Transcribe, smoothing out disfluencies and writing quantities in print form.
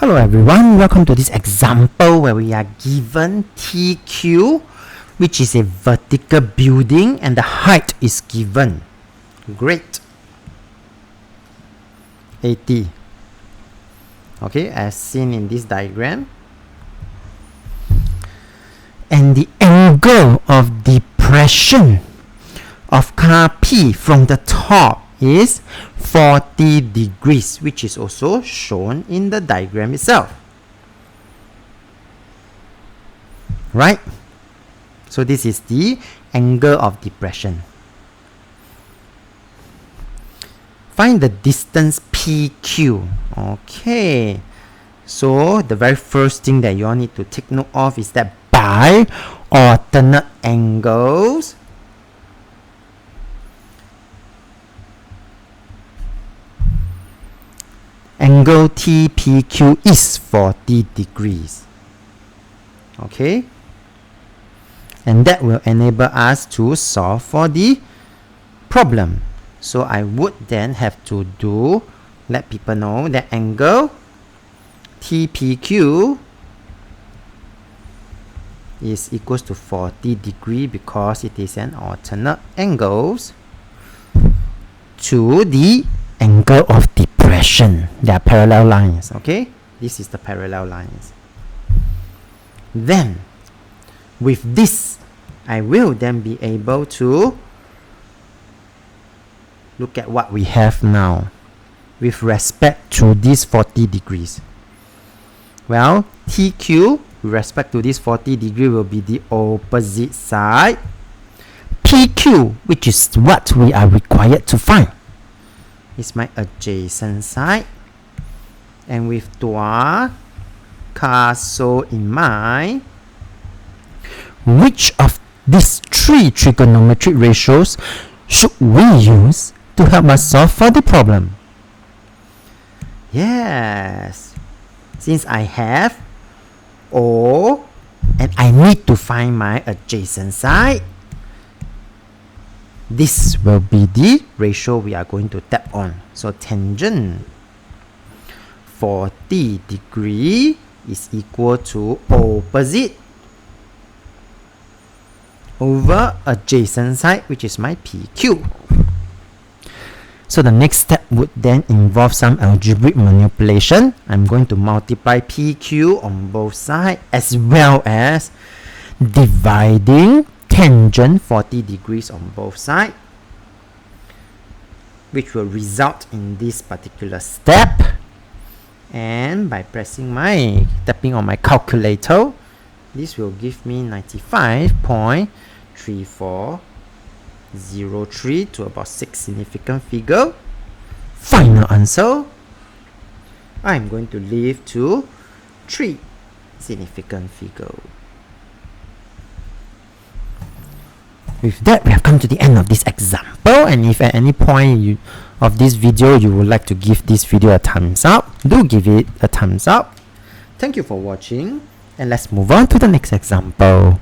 Hello everyone, welcome to this example where we are given TQ, which is a vertical building, and the height is given. Great. 80. Okay, as seen in this diagram. And the angle of depression of car P from the top is 40 degrees, which is also shown in the diagram itself. Right? So this is the angle of depression. Find the distance PQ. Okay. So the very first thing that you all need to take note of is that by alternate angles, angle TPQ is 40 degrees. Okay? And that will enable us to solve for the problem. So I would then have to let people know that angle TPQ is equals to 40 degree because it is an alternate angles to the angle of depression. They are parallel lines. Okay, this is the parallel lines. Then with this, I will then be able to look at what we have now with respect to these 40 degrees. Well, TQ with respect to this 40 degree will be the opposite side. PQ, which is what we are required to find, is my adjacent side. And with Dua Castle in mind, which of these three trigonometric ratios should we use to help us solve for the problem? Yes, since I have O and I need to find my adjacent side, this will be the ratio we are going to tap on. So tangent 40 degree is equal to opposite over adjacent side, which is my PQ. So the next step would then involve some algebraic manipulation. I'm going to multiply PQ on both sides as well as dividing tangent 40 degrees on both sides, which will result in this particular step. And by tapping on my calculator, this will give me 95.3403 to about 6 significant figure. Final answer, I'm going to leave to 3 significant figure. With that, we have come to the end of this example, and if at any point of this video you would like to give this video a thumbs up, do give it a thumbs up. Thank you for watching, and let's move on to the next example.